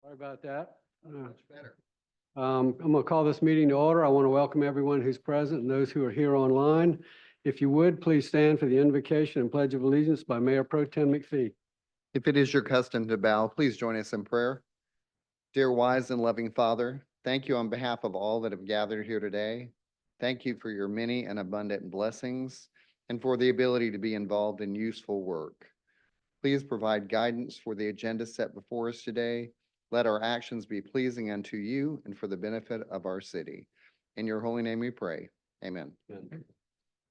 Sorry about that. Much better. I'm going to call this meeting to order. I want to welcome everyone who's present and those who are here online. If you would, please stand for the invocation and pledge of allegiance by Mayor Pro Tem McPhee. If it is your custom to bow, please join us in prayer. Dear wise and loving Father, thank you on behalf of all that have gathered here today. Thank you for your many and abundant blessings and for the ability to be involved in useful work. Please provide guidance for the agenda set before us today. Let our actions be pleasing unto you and for the benefit of our city. In your holy name we pray. Amen. Amen.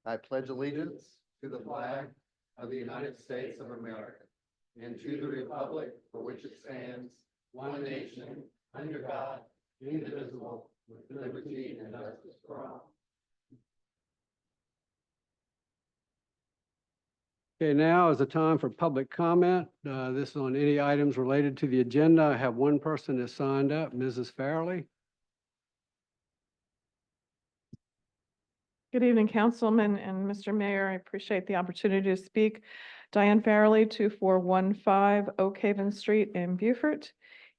I pledge allegiance to the flag of the United States of America and to the republic for which it stands, one nation, under God, indivisible, with liberty and justice for all. Okay, now is the time for public comment. This is on any items related to the agenda. I have one person that signed up, Mrs. Farrelly. Good evening, Councilman and Mr. Mayor. I appreciate the opportunity to speak. Diane Farrelly, 2415 Oak Haven Street in Beaufort.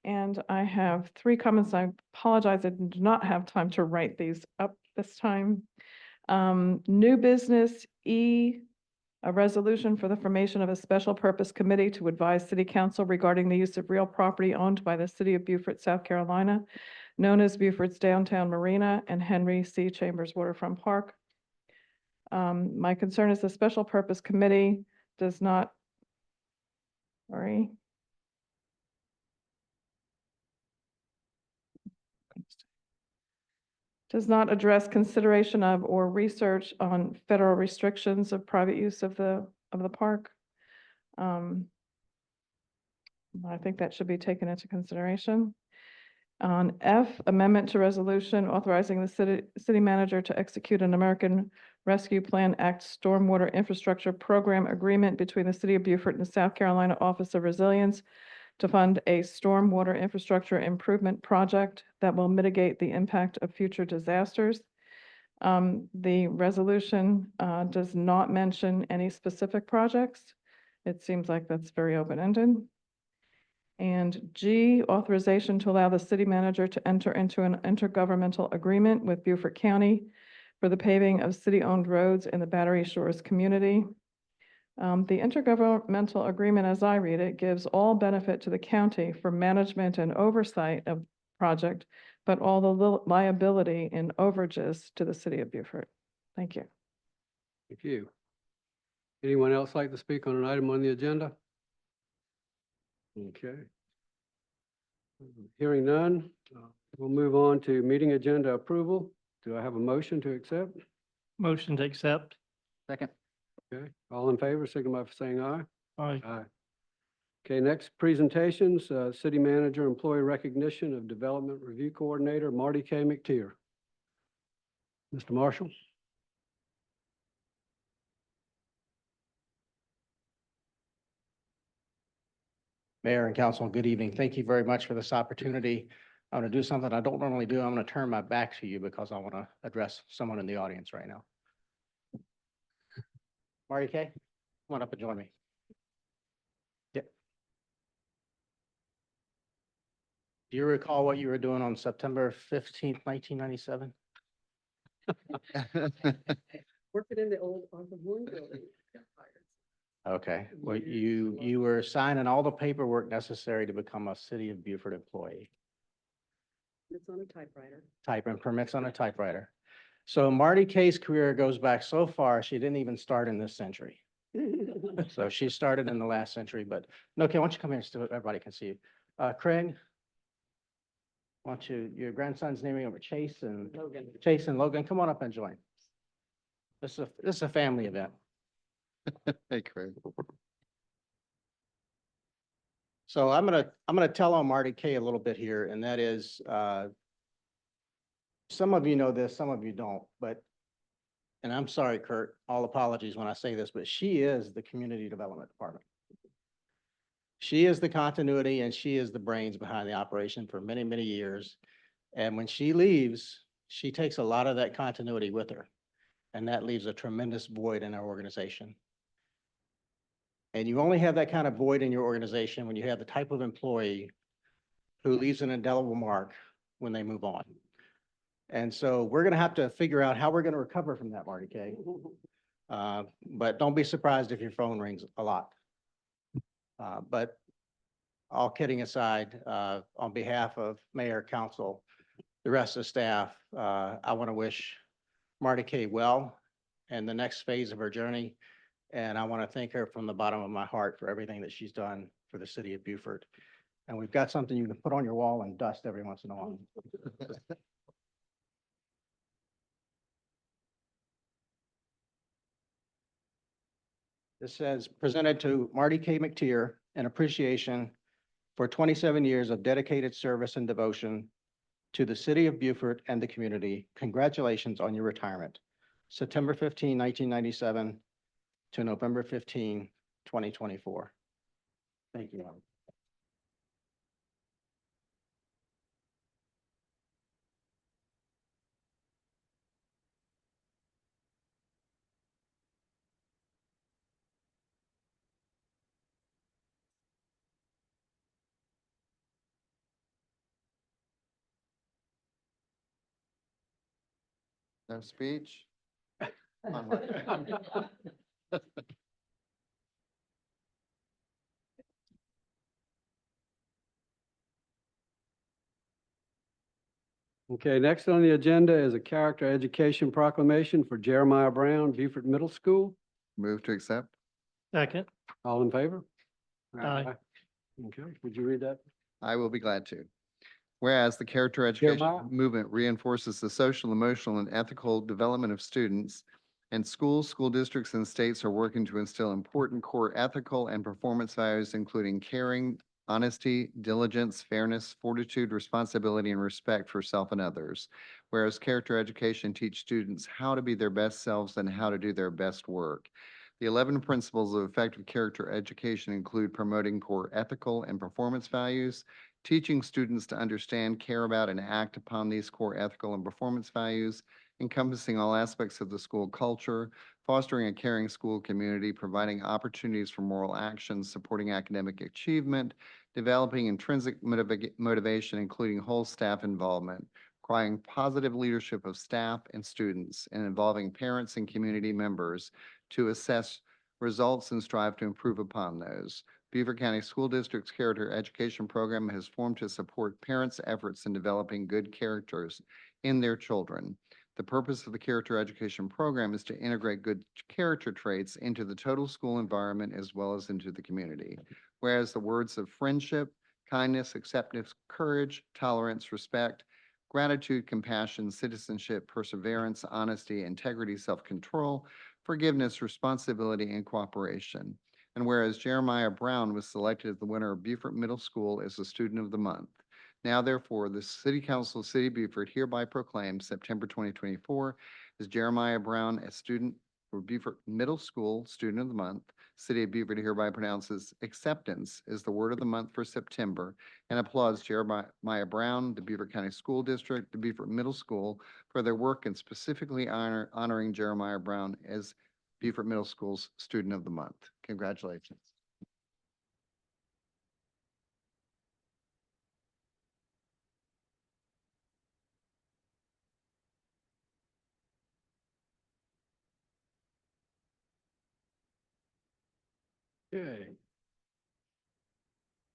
And I have three comments. I apologize, I did not have time to write these up this time. New business E, a resolution for the formation of a special purpose committee to advise City Council regarding the use of real property owned by the City of Beaufort, South Carolina, known as Beaufort's Downtown Marina and Henry C. Chambers Waterfront Park. My concern is the special purpose committee does not, does not address consideration of or research on federal restrictions of private use of the park. I think that should be taken into consideration. On F, amendment to resolution authorizing the city manager to execute an American Rescue Plan Act Stormwater Infrastructure Program agreement between the City of Beaufort and the South Carolina Office of Resilience to fund a stormwater infrastructure improvement project that will mitigate the impact of future disasters. The resolution does not mention any specific projects. It seems like that's very open-ended. And G, authorization to allow the city manager to enter into an intergovernmental agreement with Beaufort County for the paving of city-owned roads in the Battery Shores community. The intergovernmental agreement, as I read it, gives all benefit to the county for management and oversight of the project, but all the liability and overages to the City of Beaufort. Thank you. Thank you. Anyone else like to speak on an item on the agenda? Okay. Hearing none, we'll move on to meeting agenda approval. Do I have a motion to accept? Motion to accept. Second. Okay, all in favor, signify by saying aye. Aye. Aye. Okay, next presentations, City Manager Employee Recognition of Development Review Coordinator, Marty K. McTier. Mr. Marshall. Mayor and council, good evening. Thank you very much for this opportunity. I'm going to do something I don't normally do. I'm going to turn my back to you because I want to address someone in the audience right now. Marty Kay, come on up and join me. Yep. Do you recall what you were doing on September 15th, 1997? Working in the old Arthur Boone building. Okay, well, you were signing all the paperwork necessary to become a City of Beaufort employee. It's on a typewriter. Typing permits on a typewriter. So Marty Kay's career goes back so far, she didn't even start in this century. So she started in the last century, but, okay, why don't you come here so everybody can see you. Craig, why don't you, your grandson's naming over Chase and Logan, come on up and join. This is a family event. Hey, Craig. So I'm gonna tell on Marty Kay a little bit here, and that is, some of you know this, some of you don't, but, and I'm sorry, Kurt, all apologies when I say this, but she is the Community Development Department. She is the continuity and she is the brains behind the operation for many, many years. And when she leaves, she takes a lot of that continuity with her. And that leaves a tremendous void in our organization. And you only have that kind of void in your organization when you have the type of employee who leaves an indelible mark when they move on. And so we're gonna have to figure out how we're gonna recover from that, Marty Kay. But don't be surprised if your phone rings a lot. But all kidding aside, on behalf of mayor, council, the rest of the staff, I want to wish Marty Kay well in the next phase of her journey. And I want to thank her from the bottom of my heart for everything that she's done for the city of Beaufort. And we've got something you can put on your wall and dust every once in a while. This says, presented to Marty K. McTier in appreciation for 27 years of dedicated service and devotion to the city of Beaufort and the community. Congratulations on your retirement. September 15, 1997 to November 15, 2024. Thank you. No speech? Online. Okay, next on the agenda is a character education proclamation for Jeremiah Brown, Beaufort Middle School. Move to accept. Second. All in favor? Aye. Okay, would you read that? I will be glad to. Whereas the character education Jeremiah? movement reinforces the social, emotional, and ethical development of students, and schools, school districts, and states are working to instill important core ethical and performance values, including caring, honesty, diligence, fairness, fortitude, responsibility, and respect for self and others. Whereas character education teaches students how to be their best selves and how to do their best work. The 11 principles of effective character education include promoting core ethical and performance values, teaching students to understand, care about, and act upon these core ethical and performance values, encompassing all aspects of the school culture, fostering a caring school community, providing opportunities for moral actions, supporting academic achievement, developing intrinsic motivation, including whole staff involvement, requiring positive leadership of staff and students, and involving parents and community members to assess results and strive to improve upon those. Beaufort County School District's Character Education Program has formed to support parents' efforts in developing good characters in their children. The purpose of the Character Education Program is to integrate good character traits into the total school environment as well as into the community. Whereas the words of friendship, kindness, acceptance, courage, tolerance, respect, gratitude, compassion, citizenship, perseverance, honesty, integrity, self-control, forgiveness, responsibility, and cooperation. And whereas Jeremiah Brown was selected as the winner of Beaufort Middle School as the Student of the Month. Now therefore, the City Council of City of Beaufort hereby proclaims September 2024 as Jeremiah Brown as student for Beaufort Middle School Student of the Month. City of Beaufort hereby pronounces acceptance as the word of the month for September and applauds Jeremiah Brown, the Beaufort County School District, the Beaufort Middle School for their work in specifically honoring Jeremiah Brown as Beaufort Middle School's Student of the Month. Congratulations. Okay.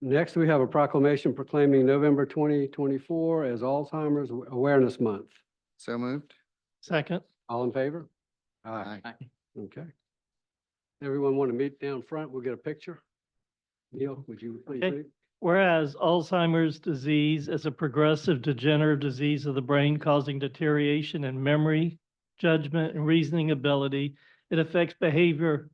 Next, we have a proclamation proclaiming November 2024 as Alzheimer's Awareness Month. So moved. Second. All in favor? Aye. Okay. Everyone want to meet down front? We'll get a picture. Neil, would you please Okay. read? Whereas Alzheimer's disease is a progressive degenerative disease of the brain causing deterioration in memory, judgment, and reasoning ability, it affects behavior,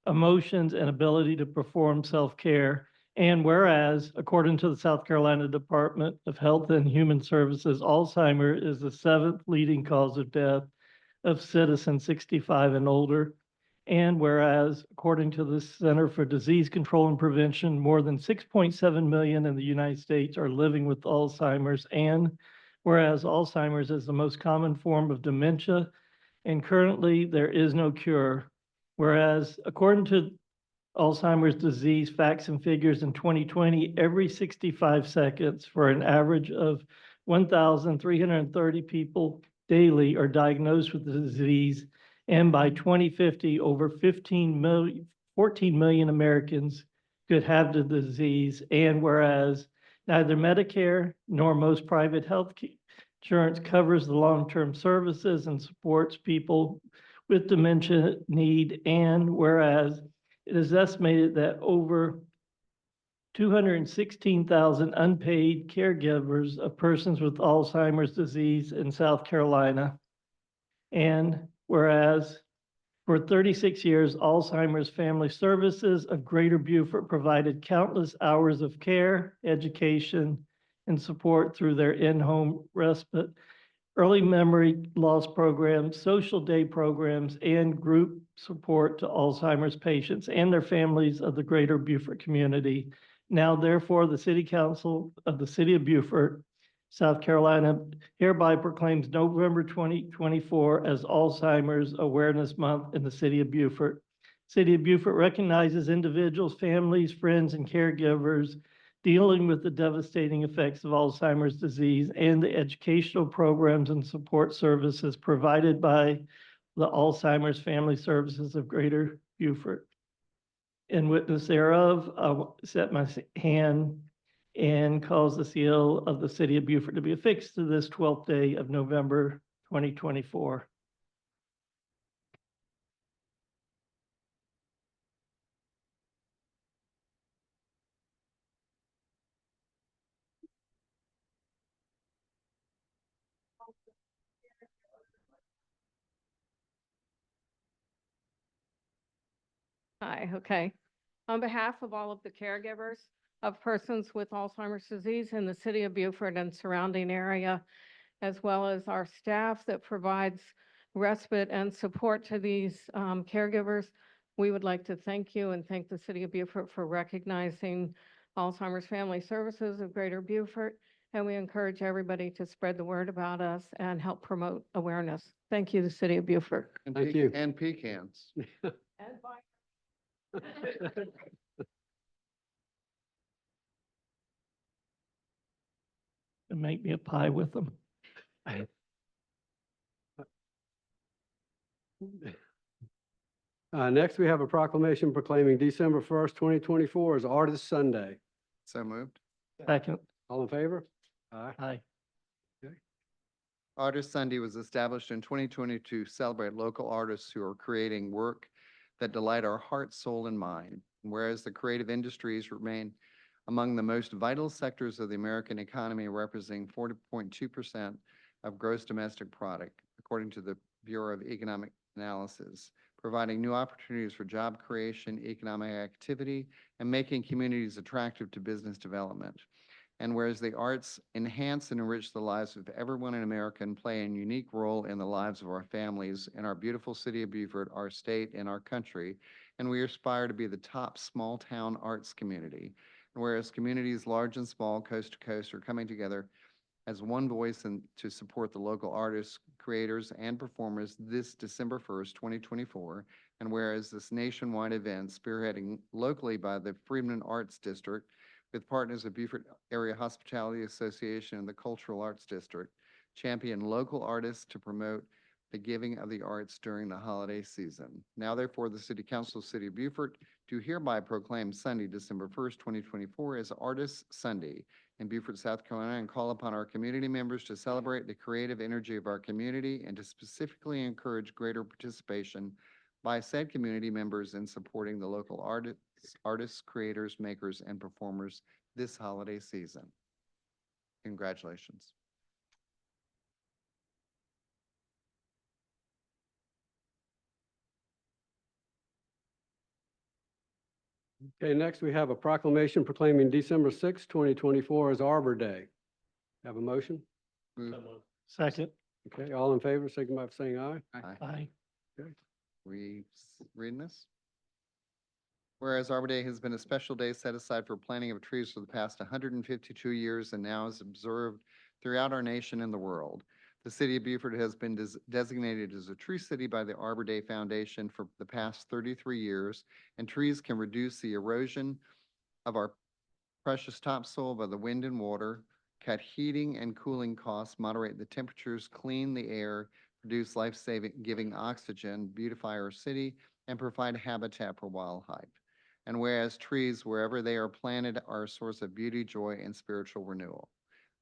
emotions, and ability to perform self-care. And whereas, according to the South Carolina Department of Health and Human Services, Alzheimer's is the 7th leading cause of death of citizens 65 and older. And whereas, according to the Center for Disease Control and Prevention, more than 6.7 million in the United States are living with Alzheimer's. And whereas Alzheimer's is the most common form of dementia, and currently there is no cure. Whereas, according to Alzheimer's disease facts and figures in 2020 every 65 seconds for an average of 1,330 people daily are diagnosed with the disease. And by 2050, over 14 million Americans could have the disease. And whereas neither Medicare nor most private health insurance covers the long-term services and supports people with dementia need, and whereas it is estimated that over 216,000 unpaid caregivers of persons with Alzheimer's disease in South Carolina. And whereas for 36 years, Alzheimer's Family Services of Greater Beaufort provided countless hours of care, education, and support through their in-home respite, early memory loss programs, social day programs, and group support to Alzheimer's patients and their families of the Greater Beaufort community. Now, therefore, the City Council of the City of Beaufort, South Carolina, hereby proclaims November 2024 as Alzheimer's Awareness Month in the City of Beaufort. City of Beaufort recognizes individuals, families, friends, and caregivers dealing with the devastating effects of Alzheimer's disease and the educational programs and support services provided by the Alzheimer's Family Services of Greater Beaufort. In witness thereof, I'll set my hand and cause the seal of the City of Beaufort to be affixed to this 12th day of November 2024. Hi, okay. On behalf of all of the caregivers of persons with Alzheimer's disease in the city of Beaufort and surrounding area, as well as our staff that provides respite and support to these caregivers, we would like to thank you and thank the city of Beaufort for recognizing Alzheimer's Family Services of Greater Beaufort. And we encourage everybody to spread the word about us and help promote awareness. Thank you, the city of Beaufort. And Thank you. And pecans. And bye. And make me a pie with them. Next, we have a proclamation proclaiming December 1st, 2024 as Artist Sunday. So moved. Second, All in favor? Aye. aye. Artist Sunday was established in 2020 to celebrate local artists who are creating work that delight our heart, soul, and mind. And whereas the creative industries remain among the most vital sectors of the American economy, representing 40.2% of gross domestic product, according to the Bureau of Economic Analysis, providing new opportunities for job creation, economic activity, and making communities attractive to business development. And whereas the arts enhance and enrich the lives of everyone in America and play a unique role in the lives of our families in our beautiful city of Beaufort, our state, and our country, and we aspire to be the top small town arts community. And whereas communities large and small, coast to coast, are coming together as one voice and to support the local artists, creators, and performers this December 1st, 2024. And whereas this nationwide event, spearheading locally by the Freedman Arts District, with partners of Beaufort Area Hospitality Association and the Cultural Arts District, champion local artists to promote the giving of the arts during the holiday season. Now therefore, the City Council of the City of Beaufort do hereby proclaim Sunday, December 1st, 2024 as Artist Sunday in Beaufort, South Carolina, and call upon our community members to celebrate the creative energy of our community and to specifically encourage greater participation by said community members in supporting the local artists, creators, makers, and performers this holiday season. Congratulations. Okay, next we have a proclamation proclaiming December 6th, 2024 as Arbor Day. Have a motion? Move. Second, Okay, all in favor, signify by saying aye. aye. Reading this? Whereas Arbor Day has been a special day set aside for planting of trees for the past 152 years and now is observed throughout our nation and the world. The city of Beaufort has been designated as a tree city by the Arbor Day Foundation for the past 33 years, and trees can reduce the erosion of our precious topsoil by the wind and water, cut heating and cooling costs, moderate the temperatures, clean the air, produce life-giving oxygen, beautify our city, and provide habitat for wildlife. And whereas trees, wherever they are planted, are a source of beauty, joy, and spiritual renewal.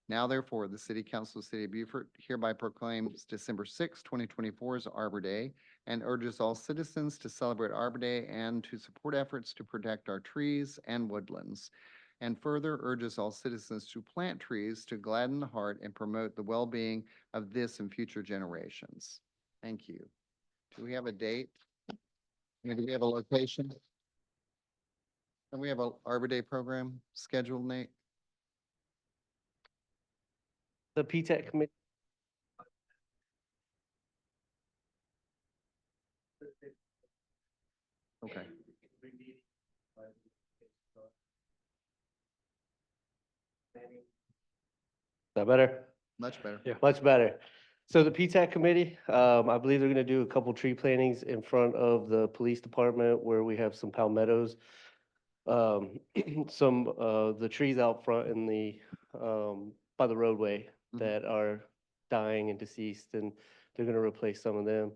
Now therefore, the City Council of the City of Beaufort hereby proclaims December 6, 2024 as Arbor Day and urges all citizens to celebrate Arbor Day and to support efforts to protect our trees and woodlands. And further urges all citizens to plant trees to gladden the heart and promote the well-being of this and future generations. Thank you. Do we have a date? Do we have a location? And we have a Arbor Day program scheduled, Nate? The PTAC committee. Okay. Is that better? Much better. Yeah. Much better. So the PTAC committee, I believe they're gonna do a couple tree plantings in front of the police department where we have some palmettos. Some, the trees out front in the, by the roadway Mhm. that are dying and deceased, and they're gonna replace some of them.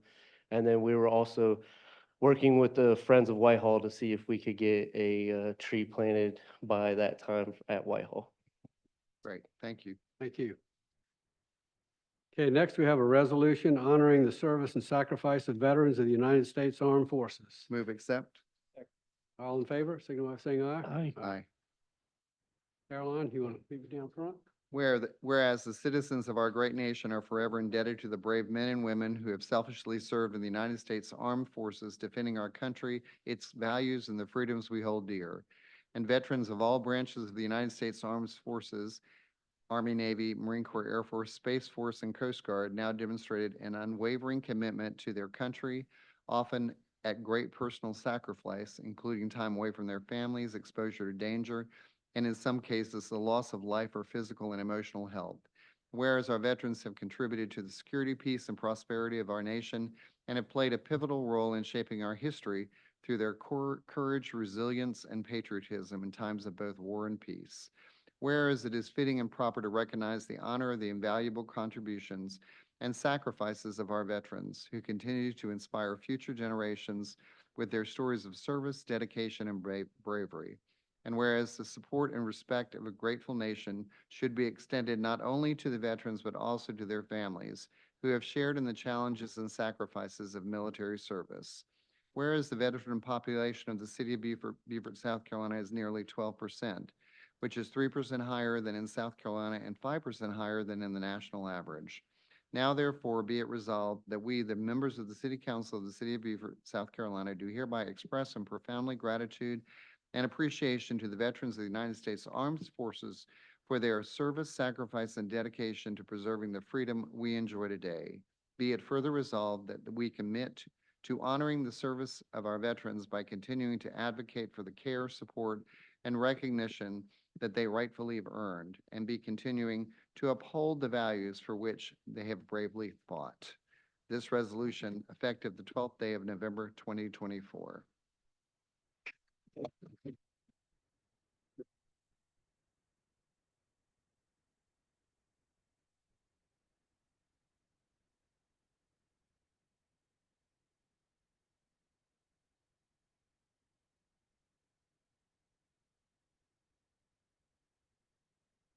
And then we were also working with the Friends of Whitehall to see if we could get a, tree planted by that time at Whitehall. Great, thank you. Thank you. Okay, next we have a resolution honoring the service and sacrifice of veterans of the United States Armed Forces. Move accept. All in favor, signify by saying aye. Aye. Aye. Caroline, you want to leave it down front? Whereas the citizens of our great nation are forever indebted to the brave men and women who have selfishly served in the United States Armed Forces, defending our country, its values, and the freedoms we hold dear. And veterans of all branches of the United States Armed Forces, Army, Navy, Marine Corps, Air Force, Space Force, and Coast Guard now demonstrated an unwavering commitment to their country, often at great personal sacrifice, including time away from their families, exposure to danger, and in some cases, the loss of life or physical and emotional health. Whereas our veterans have contributed to the security, peace, and prosperity of our nation and have played a pivotal role in shaping our history through their courage, resilience, and patriotism in times of both war and peace. Whereas it is fitting and proper to recognize the honor of the invaluable contributions and sacrifices of our veterans who continue to inspire future generations with their stories of service, dedication, and bravery. And whereas the support and respect of a grateful nation should be extended not only to the veterans but also to their families who have shared in the challenges and sacrifices of military service. Whereas the veteran population of the city of Beaufort, South Carolina is nearly 12%, which is 3% higher than in South Carolina and 5% higher than in the national average. Now therefore be it resolved that we, the members of the City Council of the City of Beaufort, South Carolina, do hereby express and profoundly gratitude and appreciation to the veterans of the United States Armed Forces for their service, sacrifice, and dedication to preserving the freedom we enjoy today. Be it further resolved that we commit to honoring the service of our veterans by continuing to advocate for the care, support, and recognition that they rightfully have earned, and be continuing to uphold the values for which they have bravely fought. This resolution, effective the 12th day of November, 2024.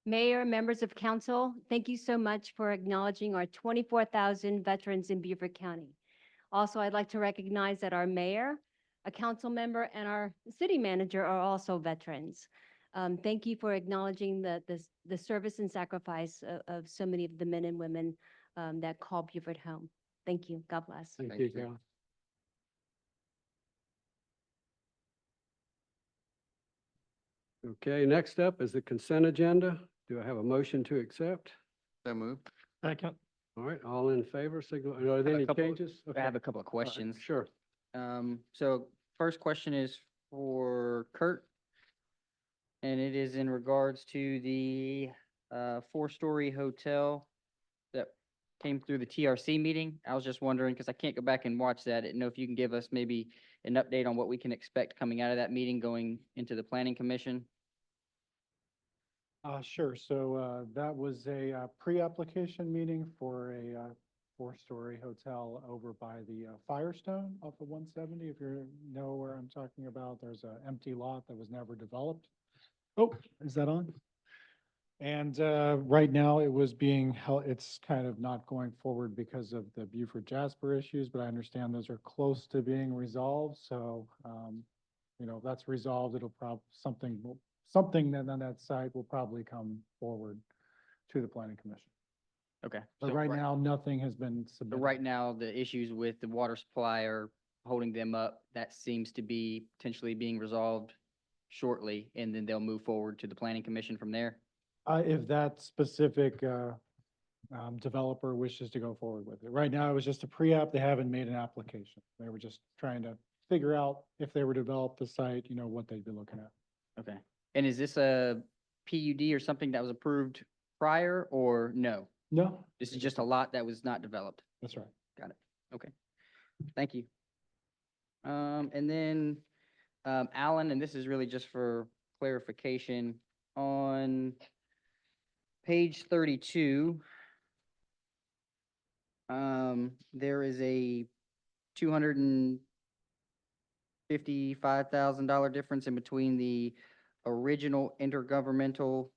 Mayor, members of council, thank you so much for acknowledging our 24,000 veterans in Beaufort County. Also, I'd like to recognize that our mayor, a council member, and our city manager are also veterans. Thank you for acknowledging the service and sacrifice of so many of the men and women that call Beaufort home. Thank you. God bless. Thank Thank you, you. Caroline. Okay, next up is the consent agenda. Do I have a motion to accept? So moved. Second. All right, all in favor, signal, are there any changes? I have Okay. a couple of All right, questions. Sure. So first question is for Kurt. And it is in regards to the four-story hotel that came through the TRC meeting. I was just wondering, because I can't go back and watch that. I didn't know if you can give us maybe an update on what we can expect coming out of that meeting going into the planning commission. Sure. So that was a pre-application meeting for a four-story hotel over by the Firestone off of 170. If you know where I'm talking about, there's an empty lot that was never developed. Oh, is that on? And right now it was being held, it's kind of not going forward because of the Buford Jasper issues, but I understand those are close to being resolved. So, you know, if that's resolved, it'll something that on that site will probably come forward to the planning commission. Okay. But so right now, nothing has been So submitted. right now, the issues with the water supply are holding them up. That seems to be potentially being resolved shortly, and then they'll move forward to the planning commission from there. If that specific developer wishes to go forward with it. Right now, it was just a pre-app. They haven't made an application. They were just trying to figure out if they were to develop the site, you know, what they'd be looking at. Okay. And is this a PUD or something that was approved prior, or no? No, This is just a lot that was not developed. that's right. Got it. Okay. Thank you. And then, Alan, and this is really just for clarification, on page 32, there is a $255,000 difference in between the original intergovernmental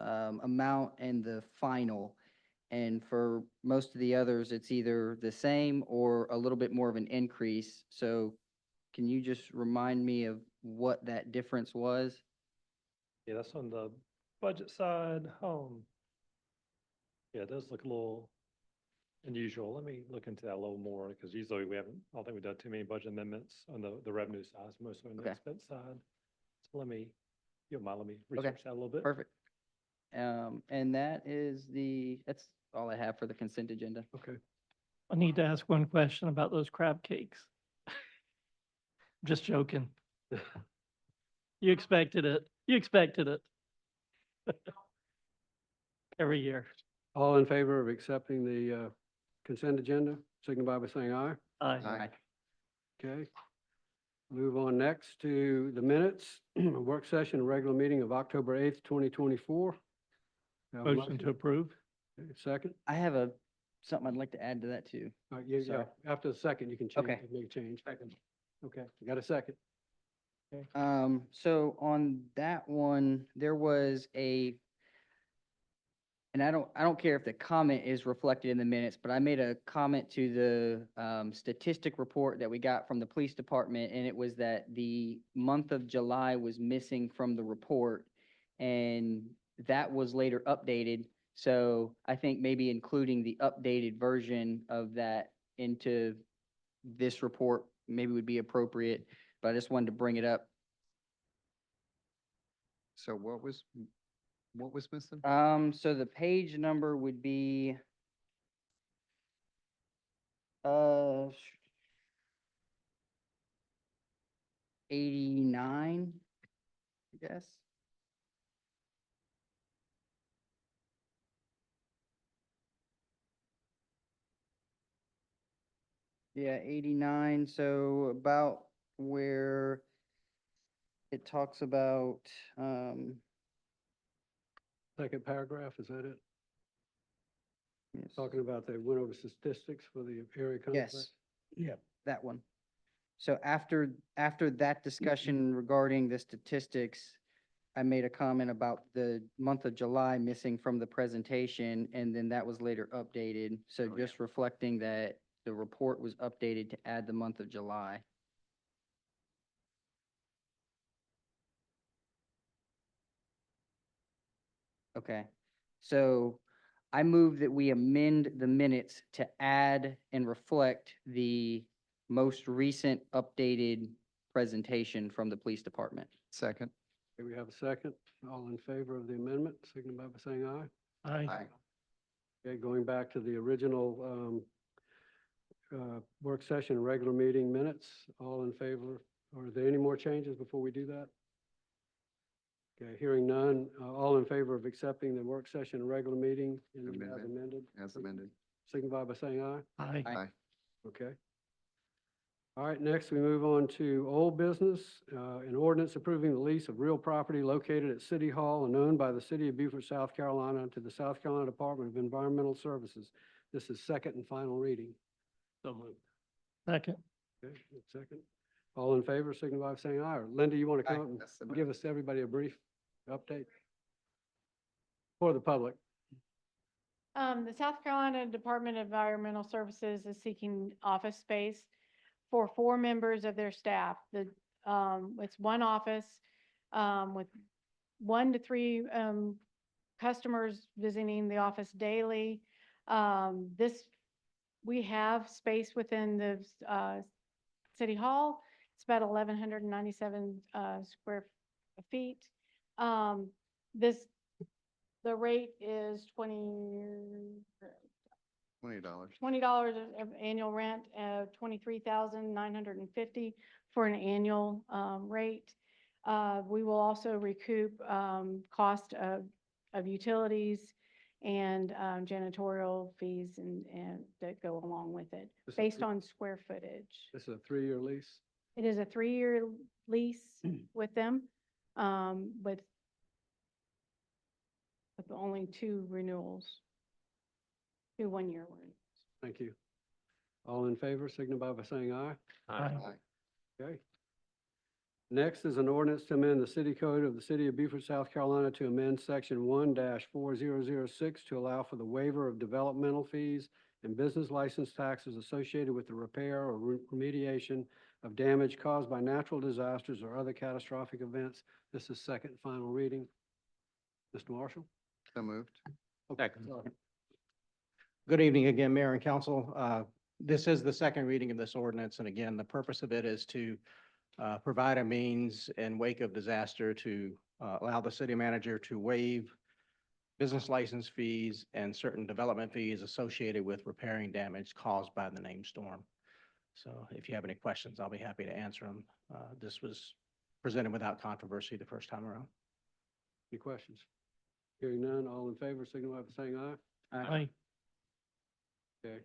amount and the final. And for most of the others, it's either the same or a little bit more of an increase. So can you just remind me of what that difference was? Yeah, that's on the budget side. Yeah, it does look a little unusual. Let me look into that a little more, because usually I don't think we've done too many budget amendments on the revenue side, it's mostly on the Okay. expense side. So let me Okay. research that a little bit. Perfect. And that's all I have for the consent agenda. Okay. I need to ask one question about those crab cakes. Just joking. You expected it. You expected it. Every year. All in favor of accepting the consent agenda, signify by saying aye. Aye. Aye. Okay. Move on next to the minutes, work session, regular meeting of October 8th, 2024. Have a Motion to approve. Okay, Second? I have something I'd like to add to that too. Yeah, Sorry. after the second, you can change, Okay. make a change. Second. Okay, you got a second? So on that one, there was and I don't care if the comment is reflected in the minutes, but I made a comment to the statistic report that we got from the police department, and it was that the month of July was missing from the report, and that was later updated. So I think maybe including the updated version of that into this report maybe would be appropriate, but I just wanted to bring it up. So what was missing? So the page number would be 89, I guess. Yeah, 89, so about where it talks about, Second paragraph, is that it? yes. Talking about they went over statistics for the area conflict? Yes. Yeah, that one. So after that discussion regarding the statistics, I made a comment about the month of July missing from the presentation, and then that was later updated. So Oh, yeah. just reflecting that the report was updated to add the month of July. Okay, so I move that we amend the minutes to add and reflect the most recent updated presentation from the police department. Second? Okay, we have a second. All in favor of the amendment, signify by saying aye. Aye. Okay, going back to the original work session, regular meeting minutes, all in favor? Are there any more changes before we do that? Okay, hearing none, all in favor of accepting the work session, regular meeting as Amendment. amended? As amended. signify by saying aye. Aye. Aye. Okay. All right, next we move on to old business, an ordinance approving the lease of real property located at City Hall and owned by the City of Beaufort, South Carolina to the South Carolina Department of Environmental Services. This is second and final reading. So moved. Second. Okay, second. All in favor, signify by saying aye. Or Linda, you want to Aye. come up Yes, and sir. give us, everybody, a brief update for the public? The South Carolina Department of Environmental Services is seeking office space for 4 members of their staff. It's one office, with 1 to 3, customers visiting the office daily. We have space within the, City Hall. It's about 1,197, square feet. The rate is $20. $20 of annual rent, 23,950 for an annual rate. We will also recoup cost of utilities and janitorial fees and that go along with it, This is based thr- on square footage. This is a 3-year lease. It is a 3-year lease with them, with only 2 renewals, 2 one-year ones. Thank you. All in favor, signify by saying aye. Aye. Okay. Next is an ordinance to amend the city code of the City of Beaufort, South Carolina to amend section 1-4006 to allow for the waiver of developmental fees and business license taxes associated with the repair or remediation of damage caused by natural disasters or other catastrophic events. This is second and final reading. Mr. Marshall? So moved. Sorry. Good evening again, Mayor and Council. This is the second reading of this ordinance, and again, the purpose of it is to provide a means in wake of disaster to allow the city manager to waive business license fees and certain development fees associated with repairing damage caused by the named storm. So if you have any questions, I'll be happy to answer them. This was presented without controversy the first time around. Any questions? Hearing none, all in favor, signify by saying aye. Aye. Okay.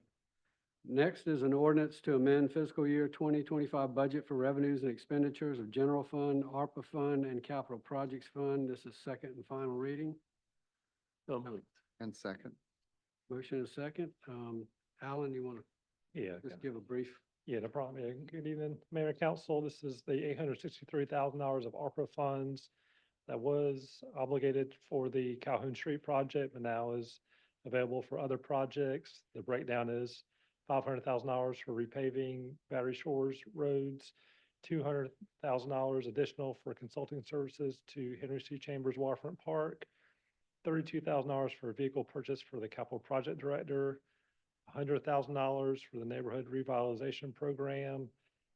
Next is an ordinance to amend fiscal year 2025 budget for revenues and expenditures of general fund, ARPA fund, and capital projects fund. This is second and final reading. So moved. And second. Motion is second. Alan, you want to Yeah. just give a brief? Yeah, no problem. Yeah, good evening, Mayor and Council. This is the $863,000 of ARPA funds that was obligated for the Calhoun Street project, but now is available for other projects. The breakdown is $500,000 for repaving Battery Shores roads, $200,000 additional for consulting services to Henry C. Chambers Waterfront Park, $32,000 for vehicle purchase for the capital project director, $100,000 for the neighborhood revitalization program,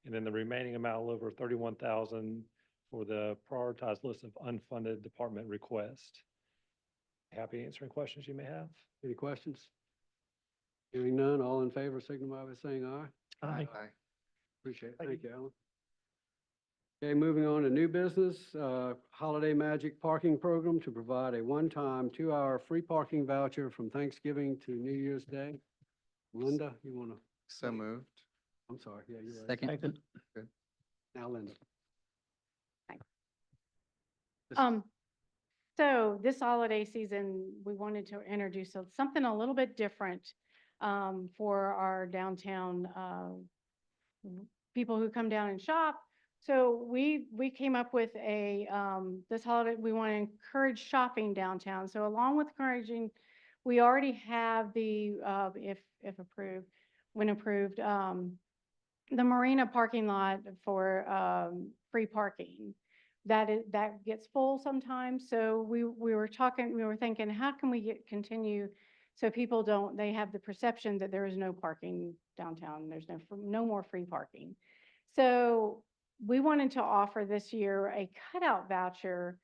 and then the remaining amount, a little over $31,000 for the prioritized list of unfunded department requests. Happy answering questions you may have. Any questions? Hearing none, all in favor, signify by saying aye. Aye. Appreciate it. Thank you, Alan. Okay, moving on to new business, Holiday Magic Parking Program to provide a one-time 2-hour free parking voucher from Thanksgiving to New Year's Day. Linda, you want to, So moved. I'm sorry, yeah, you're right. Second. Now, Linda. This- So this holiday season, we wanted to introduce something a little bit different for our downtown people who come down and shop. So we came up with this holiday, we want to encourage shopping downtown. So along with encouraging, we already have if approved, when approved, the marina parking lot for free parking. That gets full sometimes. So we were thinking, how can we continue so people they have the perception that there is no parking downtown, there's no more free parking. So we wanted to offer this year a cutout voucher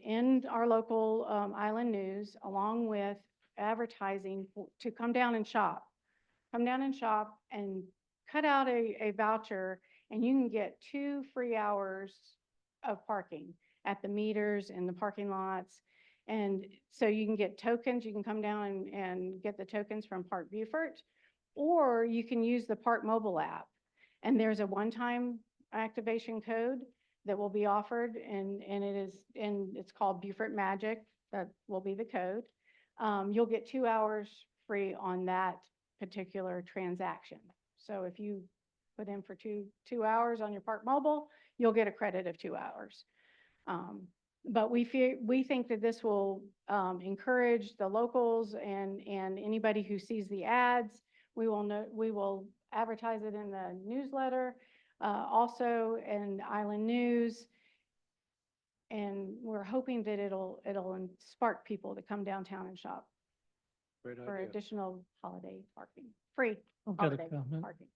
in our local Island News, along with advertising to come down and shop. Come down and shop and cut out a voucher, and you can get 2 free hours of parking at the meters and the parking lots. And so you can get tokens, you can come down and get the tokens from Park Beaufort, or you can use the Park Mobile app. And there's a one-time activation code that will be offered, and it's called Beaufort Magic. That will be the code. You'll get 2 hours free on that particular transaction. So if you put in for two hours on your Park Mobile, you'll get a credit of 2 hours. But we think that this will encourage the locals and anybody who sees the ads. We will advertise it in the newsletter, also in Island News. And we're hoping that it'll spark people to come downtown and shop Great for idea. additional holiday parking, free I've got a holiday comment. parking.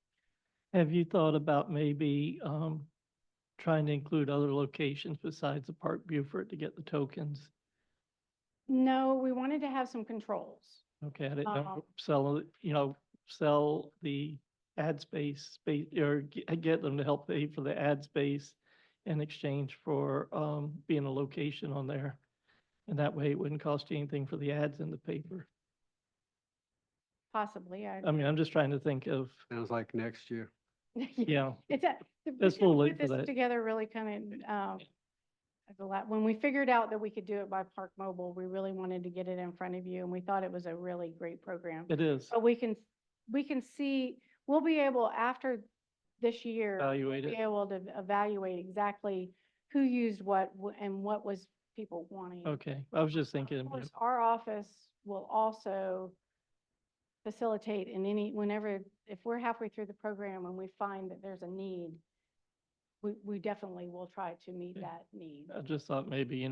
Have you thought about maybe trying to include other locations besides the Park Beaufort to get the tokens? No, we wanted to have some controls. Okay, I didn't Um, know, sell the ad space, or get them to help pay for the ad space in exchange for being a location on there. And that way it wouldn't cost you anything for the ads in the paper. Possibly, I mean, I'm just trying to think of, Sounds like next year. yeah, It's a, It's a little late for put this that. together really kind of, as a lot, when we figured out that we could do it by Park Mobile, we really wanted to get it in front of you, and we thought it was a really great program. it is. But we can see, we'll be able, after this year, Evaluate be it. able to evaluate exactly who used what and what was people wanting. Okay, I was just thinking, Of course, our office will also facilitate whenever, if we're halfway through the program and we find that there's a need, we definitely will try to meet Okay. that need. I just thought maybe, you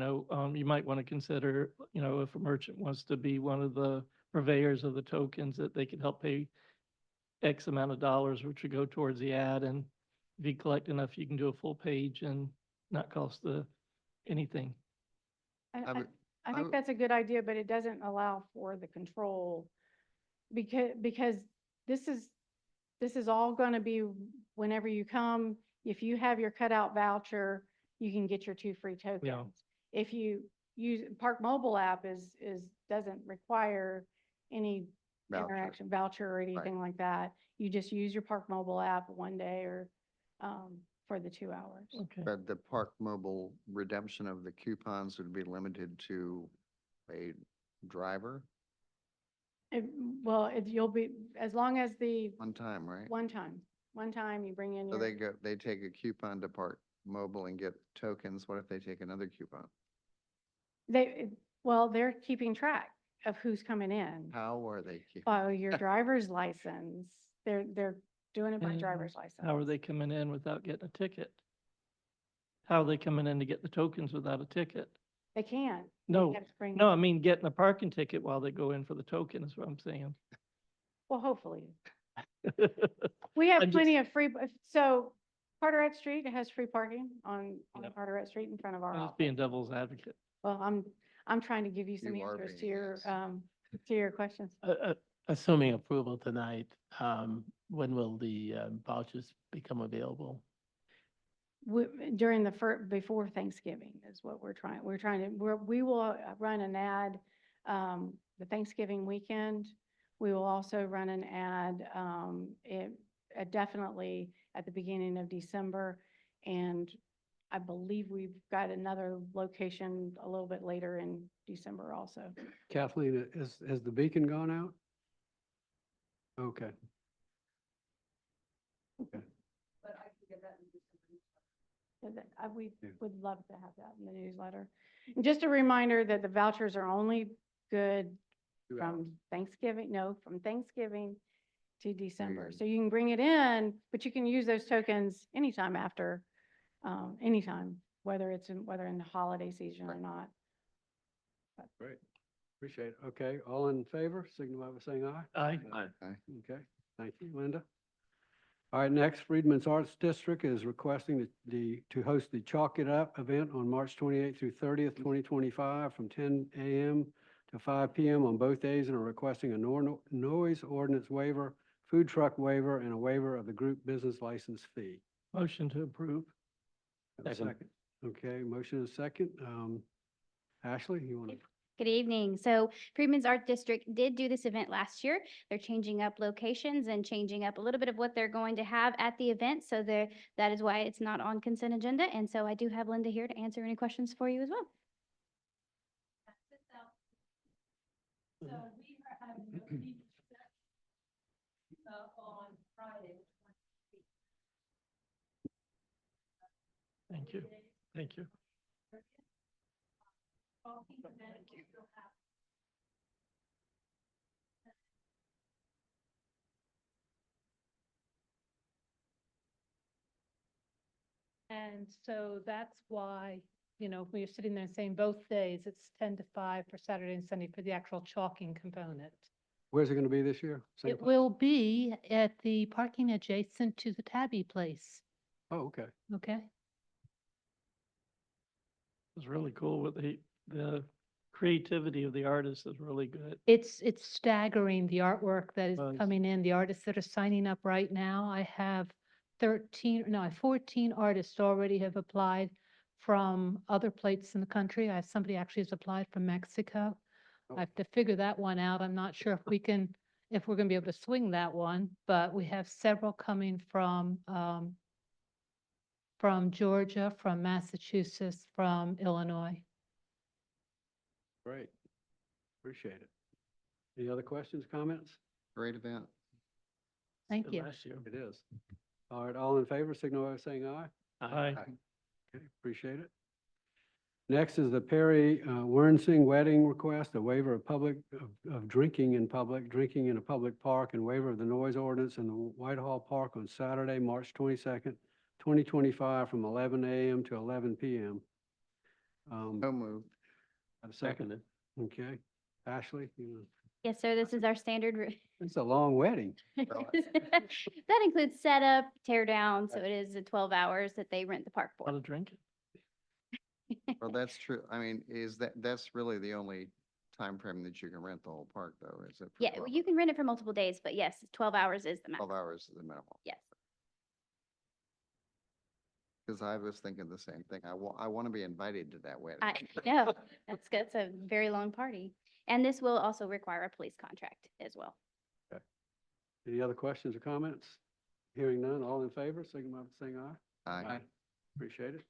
might want to consider, if a merchant wants to be one of the purveyors of the tokens, that they could help pay X amount of dollars, which would go towards the ad, and if you collect enough, you can do a full page and not cost anything. I I would- I I think would- that's a good idea, but it doesn't allow for the control. Because this is all gonna be whenever you come, if you have your cutout voucher, you can get your 2 free tokens. If you use, Park Mobile app doesn't require any Voucher. interaction voucher or anything like that. You just use your Park Mobile app one day or, for the 2 hours. Okay, But the Park Mobile redemption of the coupons would be limited to a driver You'll be, as long as the one time, right? one time you bring in So your. they take a coupon to Park Mobile and get tokens. What if they take another coupon? They're keeping track of who's coming in. How are they keeping? By your driver's license. They're doing it by Yeah. driver's license. how are they coming in without getting a ticket? How are they coming in to get the tokens without a ticket? They can't. They No, have to bring- no, I mean, getting a parking ticket while they go in for the token is what I'm saying. Well, hopefully. We have I'm plenty of free, so Carteret Street has free parking on Yep. Carteret Street in front of our I'm just office. being devil's advocate. Well, I'm trying to give you some You are answers to being your, nice. to your questions. Assuming approval tonight, when will the vouchers become available? During before Thanksgiving is what we will run an ad, the Thanksgiving weekend. We will also run an ad, definitely at the beginning of December. And I believe we've got another location a little bit later in December also. Kathleen, has the beacon gone out? Okay. We Yeah. would love to have that in the newsletter. And just a reminder that the vouchers are only good 2 hours. from Thanksgiving to December. Good. So you can bring it in, but you can use those tokens anytime after, anytime, whether in the holiday season or Right. not. Great. Appreciate it. Okay, all in favor, signify by saying aye. Aye. Okay, thank you, Linda. All right, next, Freedman's Arts District is requesting to host the Chalk It Up event on March 28th through 30th, 2025, from 10 a.m. to 5 p.m. on both days, and are requesting a noise ordinance waiver, food truck waiver, and a waiver of the group business license fee. Motion to approve. Have a Second. second? Okay, motion is second. Ashley, you want to? Good evening. So Freeman's Art District did do this event last year. They're changing up locations and changing up a little bit of what they're going to have at the event. So that is why it's not on consent agenda. And so I do have Linda here to answer any questions for you as well. Thank you. Thank you. And so that's why, when you're sitting there saying both days, it's 10 to 5 for Saturday and Sunday for the actual chalking component. Where's it going to be this year? Same It place? will be at the parking adjacent to the Tabby place, Oh, okay. okay? It's really cool with the creativity of the artists is really good. It's staggering, the artwork that is Was. coming in, the artists that are signing up right now. I have 14 artists already have applied from other places in the country. I have somebody actually has applied from Mexico. Oh. I have to figure that one out. I'm not sure if we're gonna be able to swing that one, but we have several coming from Georgia, from Massachusetts, from Illinois. Great. Appreciate it. Any other questions, comments? Great event. Thank you. Last year. It is. All right, all in favor, signify by saying aye. Aye. Okay, appreciate it. Next is the Perry Wernsing wedding request, a waiver of drinking in a public park, and waiver of the noise ordinance in the Whitehall Park on Saturday, March 22nd, 2025, from 11 a.m. to 11 p.m. So moved. Have a second? Okay. Ashley, Yes, sir. This is our standard. it's a long wedding. That includes setup, tear down. So it is the 12 hours that they rent the park A lot for. of drinking. Well, that's true. I mean, that's really the only time frame that you can rent the whole park, though, is it? for Yeah, 12 you can rent it for multiple days, but yes, 12 hours is the 12 maximum. hours is the minimum. Yes. Because I was thinking the same thing. I want to be invited to that wedding. I know. That's good. It's a very long party. And this will also require a police contract as well. Any other questions or comments? Hearing none, all in favor, signify by saying aye. Aye. Appreciate it.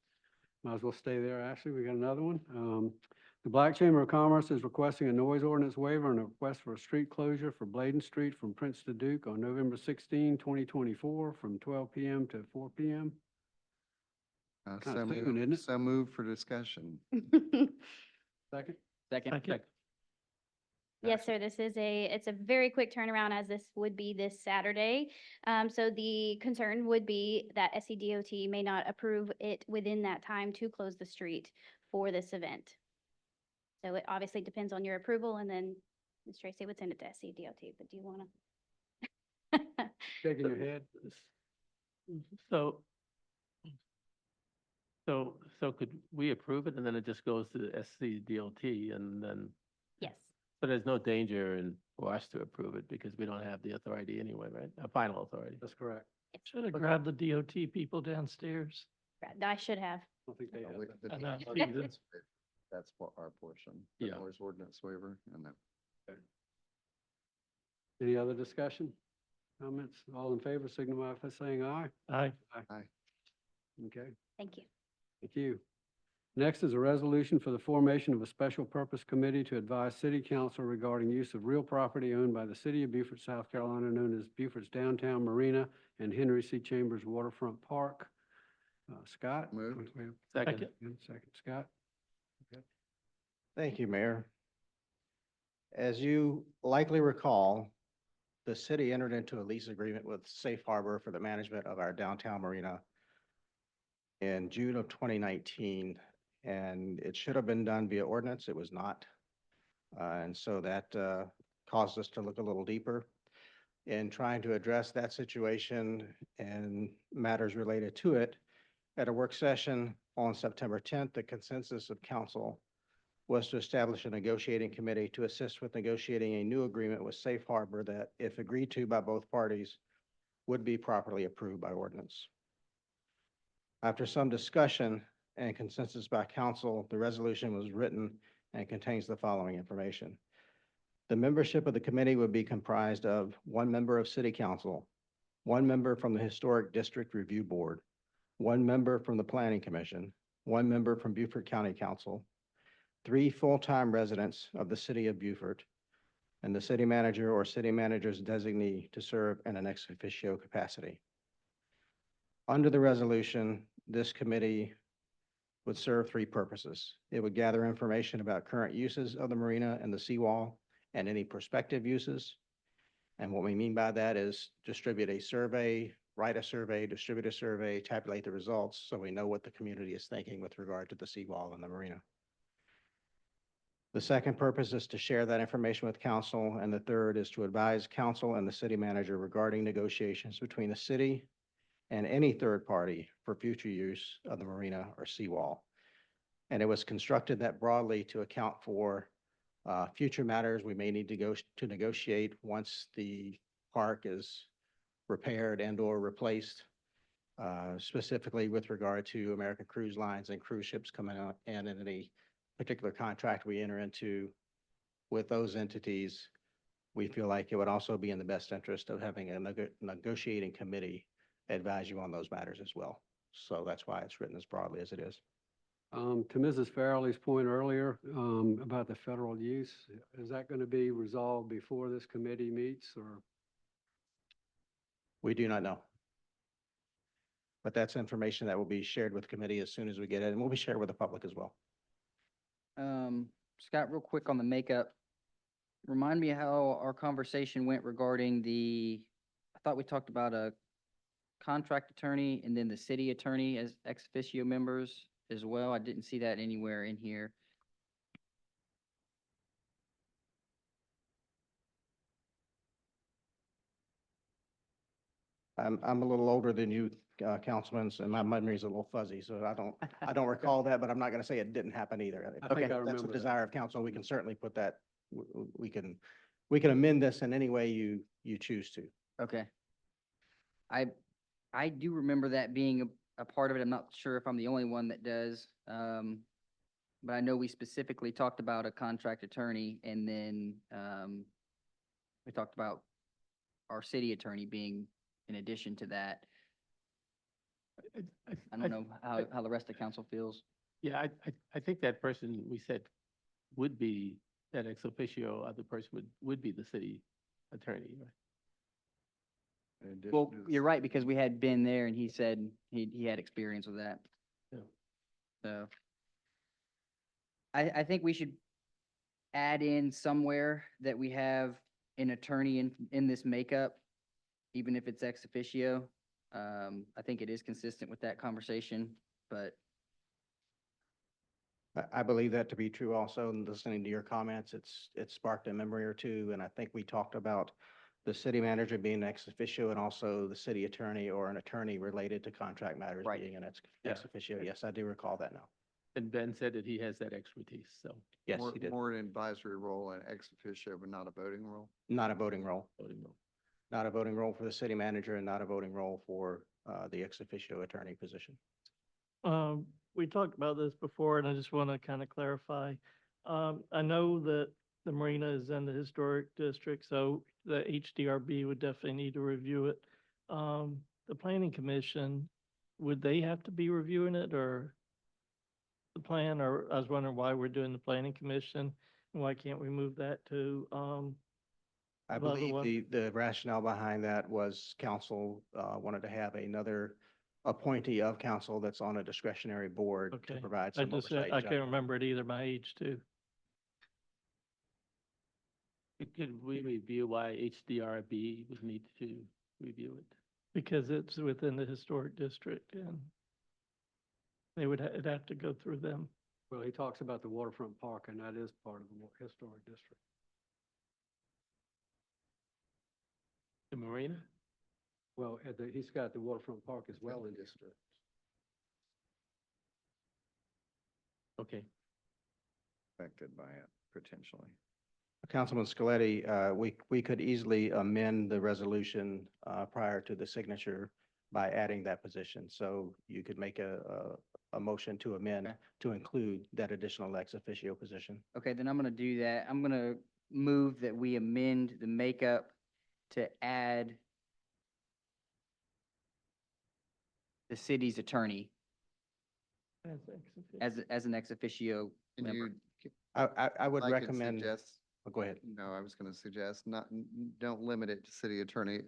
Might as well stay there, Ashley. We got another one. The Black Chamber of Commerce is requesting a noise ordinance waiver and a request for a street closure for Bladen Street from Prince to Duke on November 16, 2024, from 12 p.m. to 4 p.m. Kinda So soon, isn't moved, it? so moved for discussion. Second? Second. Second. Yes, sir. It's a very quick turnaround, as this would be this Saturday. So the concern would be that SCDOT may not approve it within that time to close the street for this event. So it obviously depends on your approval, and then Ms. Tracy would send it to SCDOT, but do you want to? Shaking your head? So, so could we approve it and then it just goes to the SCDOT and then, Yes. so there's no danger for us to approve it because we don't have the authority anyway, right? A final authority. That's correct. Should have grabbed the DOT people downstairs. I should have. I don't think they have. With that. the I know. ordinance, that's what our portion. The Yeah. noise ordinance waiver and that. Any other discussion? Comments? All in favor, signify by saying aye. Aye. Aye. Okay. Thank you. Thank you. Next is a resolution for the formation of a special purpose committee to advise city council regarding use of real property owned by the city of Beaufort, South Carolina, known as Beaufort's Downtown Marina and Henry C. Chambers Waterfront Park. Scott? Moved. Second. Second, Scott? Thank you, Mayor. As you likely recall, the city entered into a lease agreement with Safe Harbor for the management of our downtown marina in June of 2019, and it should have been done via ordinance. It was not. And so that caused us to look a little deeper in trying to address that situation and matters related to it. At a work session on September 10th, the consensus of council was to establish a negotiating committee to assist with negotiating a new agreement with Safe Harbor that, if agreed to by both parties, would be properly approved by ordinance. After some discussion and consensus by council, the resolution was written and contains the following information. The membership of the committee would be comprised of one member of City Council, one member from the Historic District Review Board, one member from the Planning Commission, one member from Beaufort County Council, 3 full-time residents of the City of Beaufort, and the city manager or city manager's designee to serve in an ex officio capacity. Under the resolution, this committee would serve 3 purposes. It would gather information about current uses of the marina and the seawall and any prospective uses. And what we mean by that is distribute a survey, write a survey, distribute a survey, tabulate the results so we know what the community is thinking with regard to the seawall and the marina. The second purpose is to share that information with council, and the third is to advise council and the city manager regarding negotiations between the city and any third party for future use of the marina or seawall. And it was constructed that broadly to account for future matters we may need to go to negotiate once the park is repaired and or replaced, specifically with regard to American Cruise Lines and cruise ships coming out, and in any particular contract we enter into with those entities. We feel like it would also be in the best interest of having a negotiating committee advise you on those matters as well. So that's why it's written as broadly as it is. To Mrs. Farrelly's point earlier, about the federal use, is that going to be resolved before this committee meets, or? We do not know. But that's information that will be shared with committee as soon as we get it, and will be shared with the public as well. Scott, real quick on the makeup, remind me how our conversation went regarding I thought we talked about a contract attorney and then the city attorney as ex officio members as well. I didn't see that anywhere in here. I'm a little older than you, Councilman, and my memory is a little fuzzy, so I don't recall that, but I'm not going to say it didn't happen either. I think I That's remember the that. desire of council. We can certainly put that, we can amend this in any way you choose to. Okay. I do remember that being a part of it. I'm not sure if I'm the only one that does. But I know we specifically talked about a contract attorney, and then we talked about our city attorney being in addition to that. I don't know how the rest of council feels. Yeah, I think that person we said would be, that ex officio other person would be the city attorney, right? Well, you're right, because we had been there and he said he had experience with that. Yeah. So I think we should add in somewhere that we have an attorney in this makeup, even if it's ex officio. I think it is consistent with that conversation, but I believe that to be true also, and listening to your comments, it sparked a memory or two, and I think we talked about the city manager being ex officio and also the city attorney or an attorney related to contract matters Right. being an ex Yeah. officio. Yes, I do recall that now. And Ben said that he has that expertise, so. Yes, More, he did. more an advisory role and ex officio, but not a voting role. Not a voting role. voting role. Not a voting role for the city manager and not a voting role for the ex officio attorney position. We talked about this before, and I just want to kind of clarify. I know that the marina is in the historic district, so the HDRB would definitely need to review it. The planning commission, would they have to be reviewing it, or the plan? Or I was wondering why we're doing the planning commission, and why can't we move that to, I the other believe one? the rationale behind that was council wanted to have another appointee of council that's on a discretionary board to Okay. provide I some just, oversight. I and can't judgment. remember it either, my age too. Could we review why HDRB would need to review it? Because it's within the historic district, and they would, it'd have to go through them. Well, he talks about the waterfront park, and that is part of the historic district. The marina? Well, he's got the waterfront park as well in district. Okay. Affected by it, potentially. Councilman Scaletti, we could easily amend the resolution prior to the signature by adding that position. So you could make a a motion to amend Okay. to include that additional ex officio position. Okay, then I'm gonna do that. I'm gonna move that we amend the makeup to add the city's attorney as an ex officio Can member. you? I would I could recommend, suggest- oh, go ahead. No, I was going to suggest don't limit it to city attorney,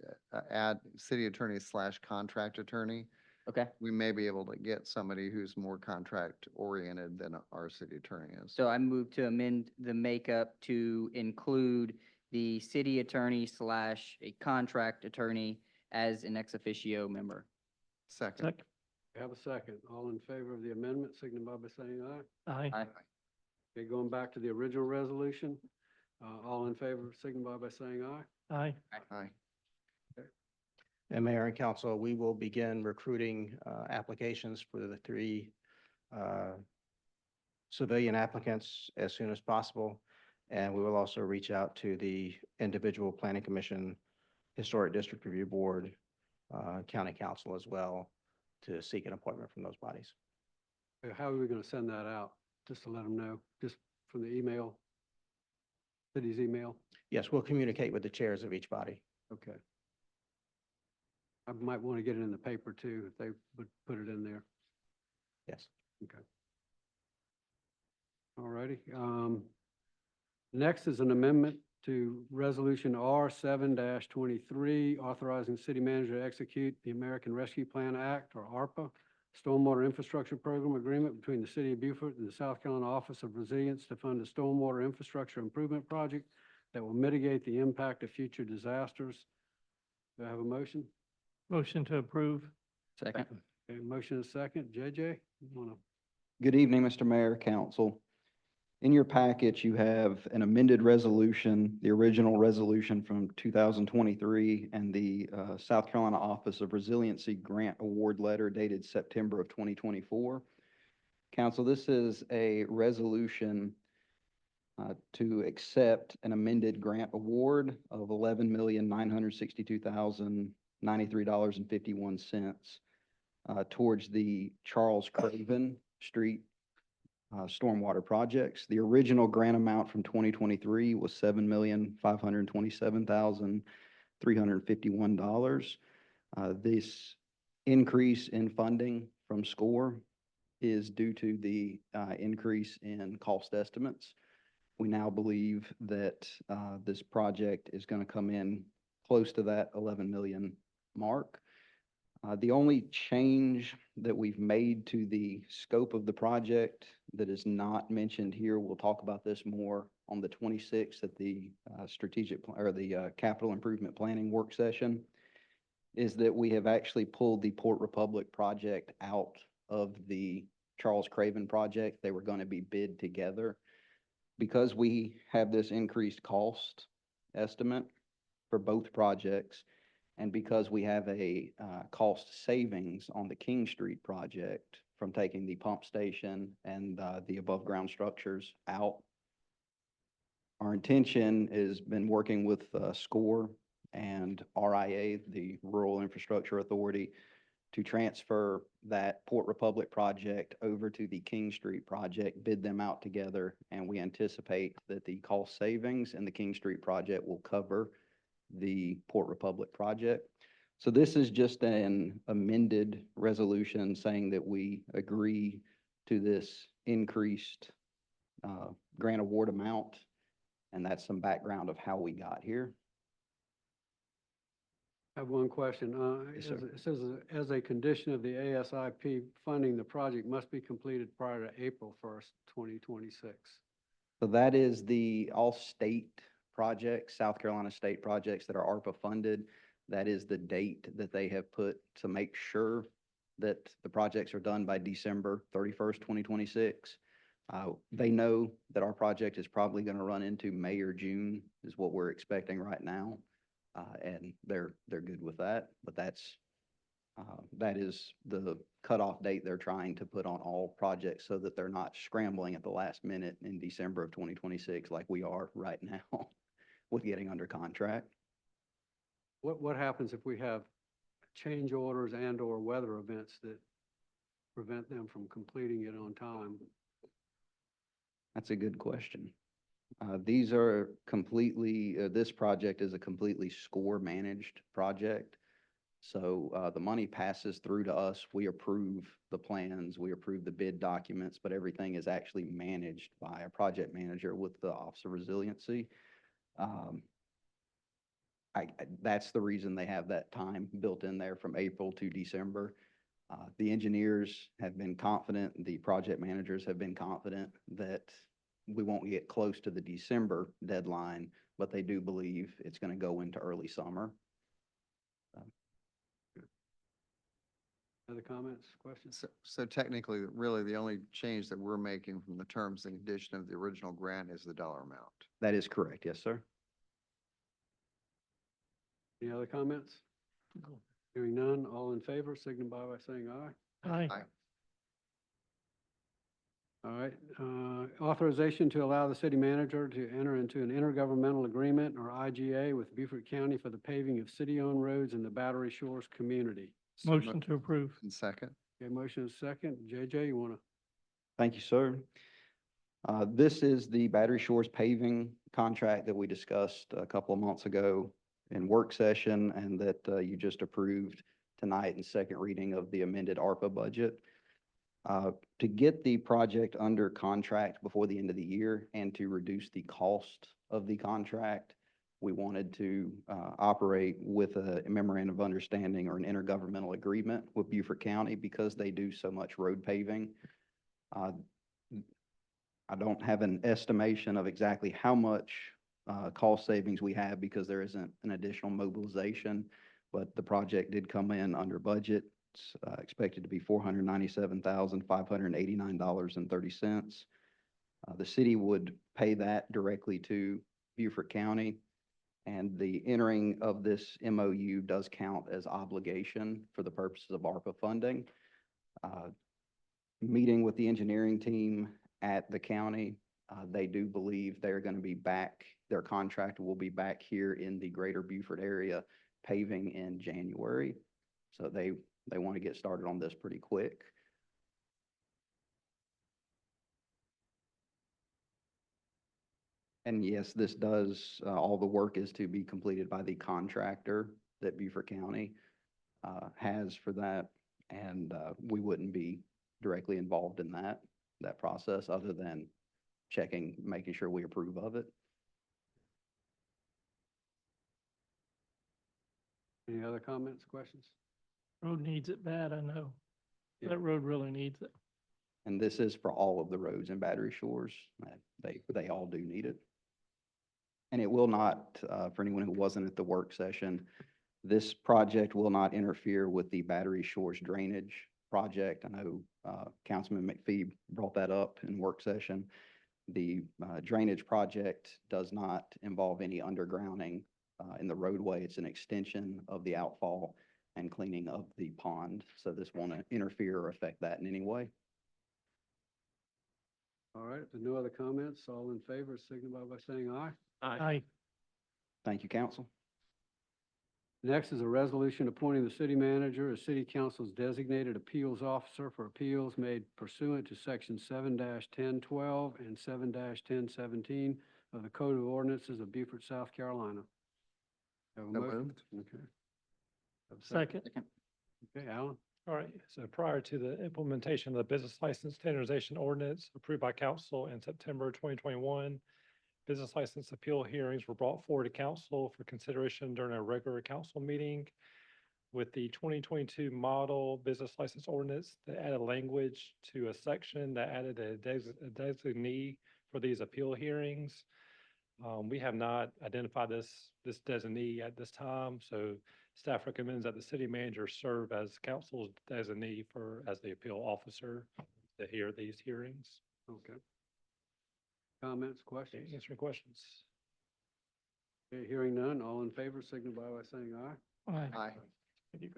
add city attorney / contract attorney. Okay, We may be able to get somebody who's more contract oriented than our city attorney is. so I move to amend the makeup to include the city attorney / a contract attorney as an ex officio member. Second. Second. We have a second. All in favor of the amendment, signify by saying aye. Aye. Aye. Okay, going back to the original resolution, all in favor, signify by saying aye. Aye. Aye. And Mayor and Council, we will begin recruiting applications for the 3 civilian applicants as soon as possible. And we will also reach out to the individual Planning Commission, Historic District Review Board, County Council as well, to seek an appointment from those bodies. How are we going to send that out? Just to let them know, just from the email, city's email? Yes, we'll communicate with the chairs of each body. Okay. I might want to get it in the paper too, if they would put it in there. Yes. Okay. All righty. Next is an amendment to Resolution R 7-23, authorizing the city manager to execute the American Rescue Plan Act, or ARPA, Stormwater Infrastructure Program Agreement between the City of Beaufort and the South Carolina Office of Resilience to fund a stormwater infrastructure improvement project that will mitigate the impact of future disasters. Do I have a motion? Motion to approve. Second. Okay, motion is second. JJ, you want to? Good evening, Mr. Mayor, Council. In your package, you have an amended resolution, the original resolution from 2023, and the South Carolina Office of Resiliency Grant Award Letter dated September of 2024. Council, this is a resolution to accept an amended grant award of $11,962,093.51 towards the Charles Craven Street stormwater projects. The original grant amount from 2023 was $7,527,351. This increase in funding from SCORE is due to the increase in cost estimates. We now believe that this project is going to come in close to that 11 million mark. The only change that we've made to the scope of the project that is not mentioned here, we'll talk about this more on the 26th at the capital improvement planning work session, is that we have actually pulled the Port Republic project out of the Charles Craven project. They were going to be bid together. Because we have this increased cost estimate for both projects, and because we have a cost savings on the King Street project from taking the pump station and the above-ground structures out, our intention has been working with SCORE and RIA, the Rural Infrastructure Authority, to transfer that Port Republic project over to the King Street project, bid them out together, and we anticipate that the cost savings in the King Street project will cover the Port Republic project. So this is just an amended resolution saying that we agree to this increased grant award amount, and that's some background of how we got here. I have one question. Yes, sir. It says, as a condition of the ASIP funding, the project must be completed prior to April 1st, 2026. So that is the all-state projects, South Carolina state projects that are ARPA funded. That is the date that they have put to make sure that the projects are done by December 31st, 2026. They know that our project is probably going to run into May or June is what we're expecting right now. And they're good with that, but that is the cutoff date they're trying to put on all projects so that they're not scrambling at the last minute in December of 2026 like we are right now with getting under contract. What happens if we have change orders and/or weather events that prevent them from completing it on time? That's a good question. These are completely, this project is a completely SCORE-managed project. So the money passes through to us. We approve the plans, we approve the bid documents, but everything is actually managed by a project manager with the Office of Resiliency. That's the reason they have that time built in there from April to December. The engineers have been confident, the project managers have been confident that we won't get close to the December deadline, but they do believe it's going to go into early summer. Other comments, questions? So technically, really, the only change that we're making from the terms and condition of the original grant is the dollar amount. That is correct, yes, sir. Any other comments? Hearing none, all in favor, signify by saying aye. Aye. All right, authorization to allow the city manager to enter into an intergovernmental agreement, or IGA, with Beaufort County for the paving of city-owned roads in the Battery Shores community. Motion to approve. And second. Okay, motion is second. JJ, you want to? Thank you, sir. This is the Battery Shores paving contract that we discussed a couple of months ago in work session, and that you just approved tonight in second reading of the amended ARPA budget. To get the project under contract before the end of the year and to reduce the cost of the contract, we wanted to operate with a memorandum of understanding or an intergovernmental agreement with Beaufort County because they do so much road paving. I don't have an estimation of exactly how much cost savings we have because there isn't an additional mobilization, but the project did come in under budget. It's expected to be $497,589.30. The city would pay that directly to Beaufort County, and the entering of this MOU does count as obligation for the purposes of ARPA funding. Meeting with the engineering team at the county, they do believe they're going to be back, their contractor will be back here in the greater Beaufort area paving in January. So they want to get started on this pretty quick. And yes, this does, all the work is to be completed by the contractor that Beaufort County has for that. And we wouldn't be directly involved in that process other than checking, making sure we approve of it. Any other comments, questions? Road needs it bad, I know. Yeah. That road really needs it. And this is for all of the roads in Battery Shores. They all do need it. And it will not, for anyone who wasn't at the work session, this project will not interfere with the Battery Shores drainage project. I know Councilman McPhee brought that up in work session. The drainage project does not involve any undergrounding in the roadway. It's an extension of the outfall and cleaning of the pond. So this won't interfere or affect that in any way. All right, if there are no other comments, all in favor, signify by saying aye. Aye. Thank you, council. Next is a resolution appointing the city manager as city council's designated appeals officer for appeals made pursuant to section 7-1012 and 7-1017 of the Code of Ordinances of Beaufort, South Carolina. Have a So motion? moved. Okay. Have a Second. Okay, Alan? All right, so prior to the implementation of the business license standardization ordinance approved by council in September 2021, business license appeal hearings were brought forward to council for consideration during a regular council meeting. With the 2022 model business license ordinance, that added language to a section that added a designee for these appeal hearings. We have not identified this designee at this time, so staff recommends that the city manager serve as council's designee as the appeal officer to hear these hearings. Okay. Comments, questions? Answering questions. Okay, hearing none, all in favor, signify by saying aye. Aye. Okay.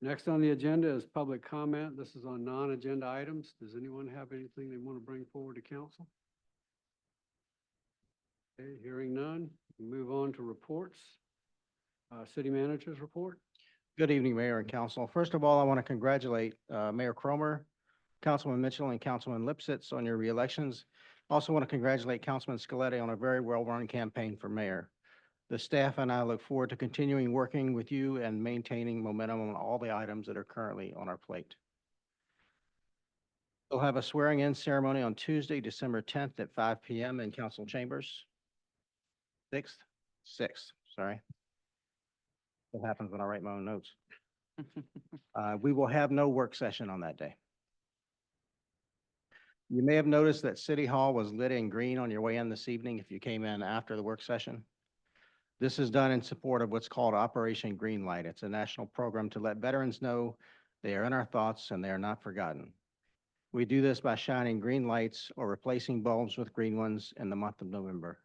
Next on the agenda is public comment. This is on non-agenda items. Does anyone have anything they want to bring forward to council? Okay, hearing none, we move on to reports. City manager's report. Good evening, Mayor and Council. First of all, I want to congratulate Mayor Cromer, Councilman Mitchell, and Councilman Lipsitz on your reelections. Also want to congratulate Councilman Scaletti on a very well-run campaign for mayor. The staff and I look forward to continuing working with you and maintaining momentum on all the items that are currently on our plate. We'll have a swearing-in ceremony on Tuesday, December 10th at 5 p.m. in council chambers. 6th, sorry. What happens when I write my own notes? We will have no work session on that day. You may have noticed that City Hall was lit in green on your way in this evening if you came in after the work session. This is done in support of what's called Operation Greenlight. It's a national program to let veterans know they are in our thoughts and they are not forgotten. We do this by shining green lights or replacing bulbs with green ones in the month of November.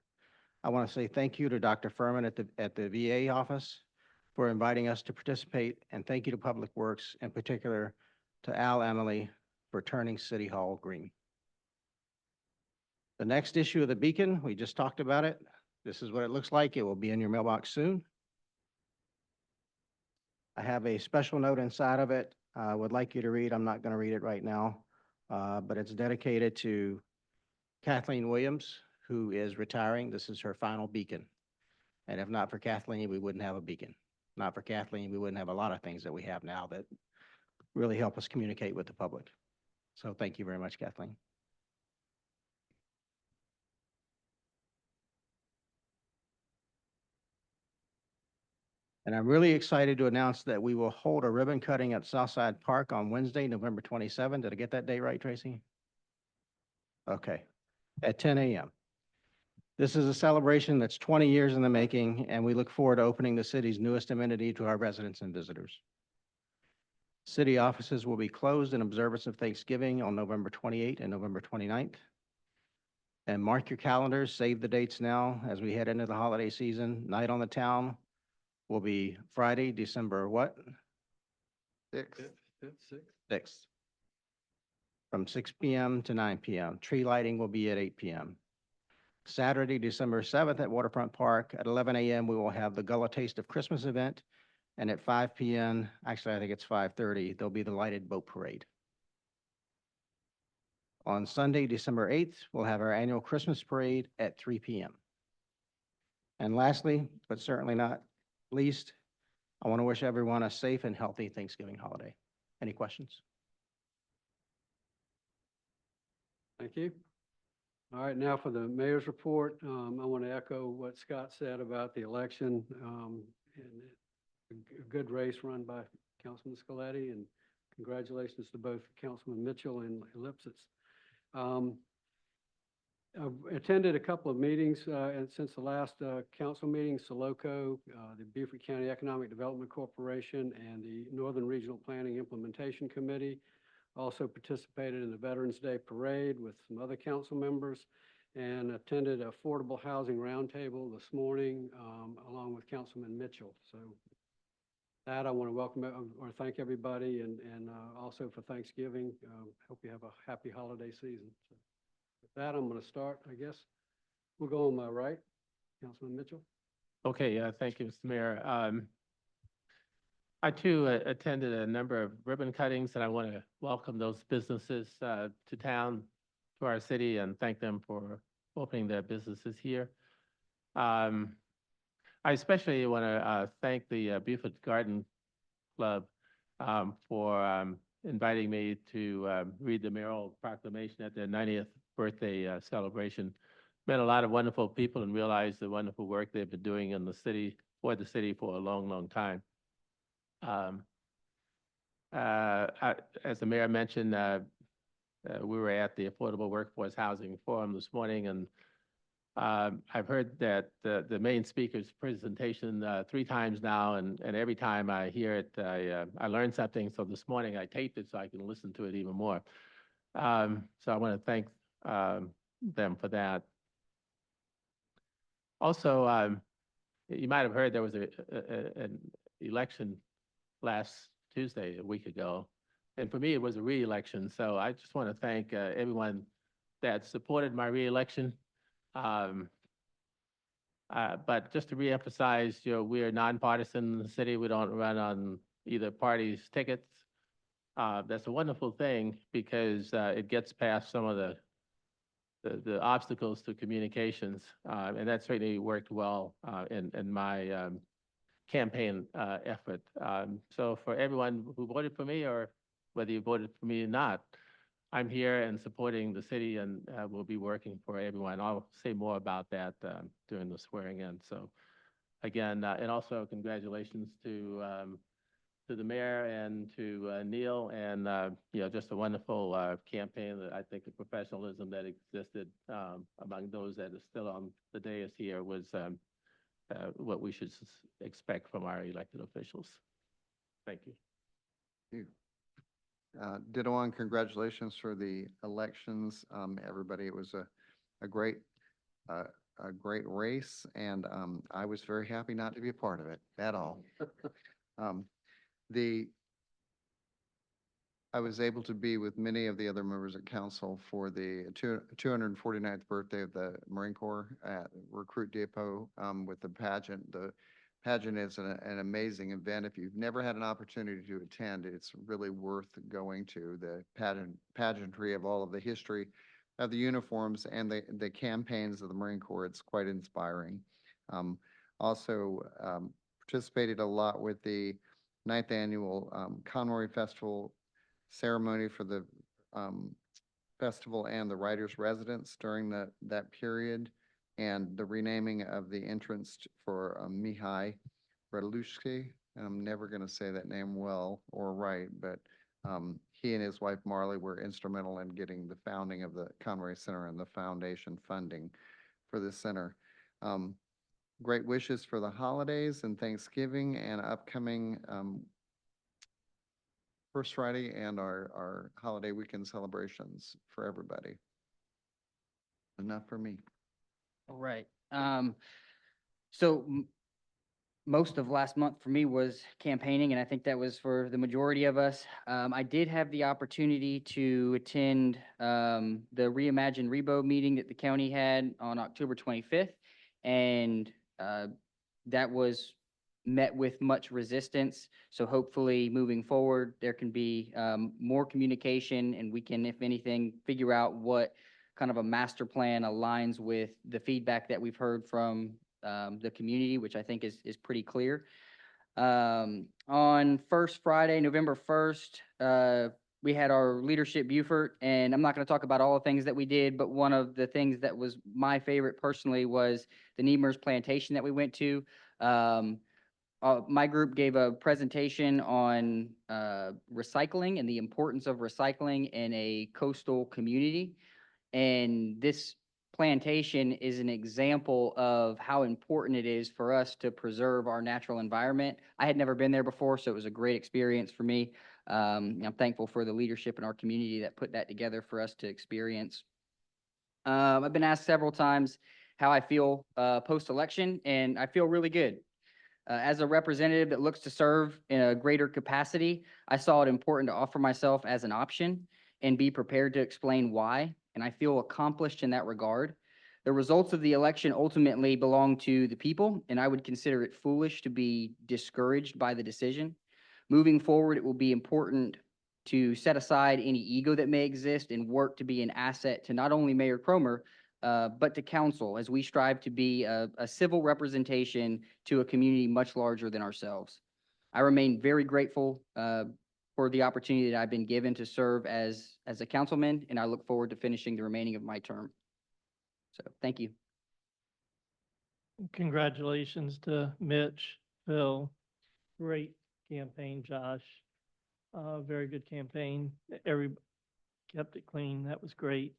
I want to say thank you to Dr. Furman at the VA office for inviting us to participate, and thank you to Public Works, in particular to Al Emily for turning City Hall green. The next issue of the Beacon, we just talked about it. This is what it looks like. It will be in your mailbox soon. I have a special note inside of it I would like you to read. I'm not going to read it right now, but it's dedicated to Kathleen Williams, who is retiring. This is her final Beacon. And if not for Kathleen, we wouldn't have a Beacon. Not for Kathleen, we wouldn't have a lot of things that we have now that really help us communicate with the public. So thank you very much, Kathleen. And I'm really excited to announce that we will hold a ribbon cutting at Southside Park on Wednesday, November 27. Did I get that date right, Tracy? Okay, at 10 a.m. This is a celebration that's 20 years in the making, and we look forward to opening the city's newest amenity to our residents and visitors. City offices will be closed in observance of Thanksgiving on November 28 and November 29th. And mark your calendars, save the dates now as we head into the holiday season. Night on the Town will be Friday, December what? 6th. 6th. From 6 p.m. to 9 p.m. Tree lighting will be at 8 p.m. Saturday, December 7th at Waterfront Park at 11 a.m. we will have the Gullah Taste of Christmas event. And at 5 p.m., actually I think it's 5:30, there'll be the lighted boat parade. On Sunday, December 8th, we'll have our annual Christmas parade at 3 p.m. And lastly, but certainly not least, I want to wish everyone a safe and healthy Thanksgiving holiday. Any questions? Thank you. All right, now for the mayor's report. I want to echo what Scott said about the election. And a good race run by Councilman Scaletti, and congratulations to both Councilman Mitchell and Lipsitz. I've attended a couple of meetings and since the last council meeting, Soloco, the Beaufort County Economic Development Corporation, and the Northern Regional Planning Implementation Committee. Also participated in the Veterans Day Parade with some other council members, and attended Affordable Housing Roundtable this morning along with Councilman Mitchell. So that I want to welcome or thank everybody, and also for Thanksgiving. Hope you have a happy holiday season. So with that, I'm going to start, I guess. We'll go on my right, Councilman Mitchell. Okay, thank you, Mr. Mayor. I too attended a number of ribbon cuttings, and I want to welcome those businesses to town, to our city, and thank them for opening their businesses here. I especially want to thank the Beaufort Garden Club for inviting me to read the mayoral proclamation at their 90th birthday celebration. Met a lot of wonderful people and realized the wonderful work they've been doing in the city, for the city, for a long, long time. As the mayor mentioned, we were at the Affordable Workforce Housing Forum this morning, and I've heard that the main speaker's presentation 3 times now, and every time I hear it, I learn something. So this morning I taped it so I can listen to it even more. So I want to thank them for that. Also, you might have heard there was an election last Tuesday, a week ago. And for me, it was a re-election. So I just want to thank everyone that supported my re-election. But just to reemphasize, we are nonpartisan in the city. We don't run on, either parties' tickets. That's a wonderful thing because it gets past some of the obstacles to communications. And that certainly worked well in my campaign effort. So for everyone who voted for me, or whether you voted for me or not, I'm here and supporting the city, and will be working for everyone. I'll say more about that during the swearing in. So again, and also congratulations to the mayor and to Neil, and you know, just a wonderful campaign. That I think the professionalism that existed among those that are still on the dais here was what we should expect from our elected officials. Thank you. Thank you. Ditto on congratulations for the elections, everybody. It was a great race, and I was very happy not to be a part of it at all. I was able to be with many of the other members of council for the 249th birthday of the Marine Corps at Recruit Depot with the pageant. The pageant is an amazing event. If you've never had an opportunity to attend, it's really worth going to. The pageantry of all of the history of the uniforms and the campaigns of the Marine Corps, it's quite inspiring. Also participated a lot with the 9th annual Conroy Festival ceremony for the festival and the writers' residence during that period, and the renaming of the entrance for Mihai Radushki. I'm never going to say that name well or right, but he and his wife Marley were instrumental in getting the founding of the Conroy Center and the foundation funding for the center. Great wishes for the holidays and Thanksgiving and upcoming First Friday and our holiday weekend celebrations for everybody. Enough for me. All right. Most of last month for me was campaigning, and I think that was for the majority of us. I did have the opportunity to attend the Reimagine Rebo meeting that the county had on October 25th, and that was met with much resistance. So hopefully moving forward, there can be more communication, and we can, if anything, figure out what kind of a master plan aligns with the feedback that we've heard from the community, which I think is pretty clear. On First Friday, November 1st, we had our Leadership Beaufort, and I'm not going to talk about all the things that we did, but one of the things that was my favorite personally was the Niemers Plantation that we went to. My group gave a presentation on recycling and the importance of recycling in a coastal community. And this plantation is an example of how important it is for us to preserve our natural environment. I had never been there before, so it was a great experience for me. I'm thankful for the leadership in our community that put that together for us to experience. I've been asked several times how I feel post-election, and I feel really good. As a representative that looks to serve in a greater capacity, I saw it important to offer myself as an option and be prepared to explain why, and I feel accomplished in that regard. The results of the election ultimately belong to the people, and I would consider it foolish to be discouraged by the decision. Moving forward, it will be important to set aside any ego that may exist and work to be an asset to not only Mayor Cromer, but to council as we strive to be a civil representation to a community much larger than ourselves. I remain very grateful for the opportunity that I've been given to serve as a councilman, and I look forward to finishing the remaining of my term. So, thank you. Congratulations to Mitch, Phil. Great campaign, Josh. Very good campaign. Everybody kept it clean. That was great.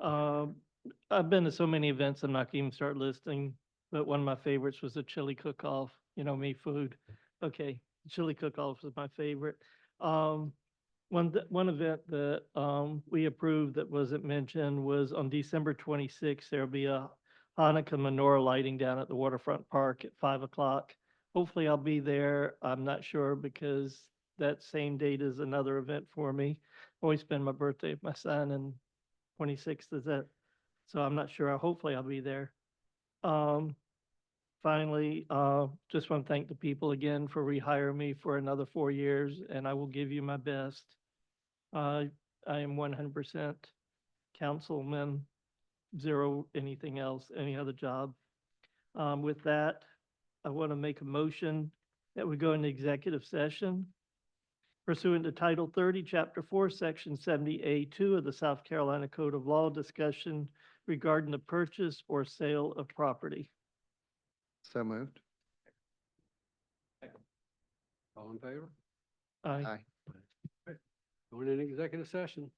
I've been to so many events, I'm not going to even start listing, but one of my favorites was the chili cook-off. You know me, food. Okay, chili cook-off was my favorite. One event that we approved that wasn't mentioned was on December 26th, there'll be a Hanukkah menorah lighting down at the Waterfront Park at 5 o'clock. Hopefully I'll be there. I'm not sure because that same date is another event for me. Always spend my birthday with my son, and 26th is that. So I'm not sure. Hopefully I'll be there. finally, just want to thank the people again for rehiring me for another 4 years, and I will give you my best. I am 100% councilman, zero anything else, any other job. With that, I want to make a motion that we go into executive session pursuant to Title 30, Chapter 4, Section 70A2 of the South Carolina Code of Law, discussion regarding the purchase or sale of property. So moved. All in favor? Aye. Aye. Going in executive session.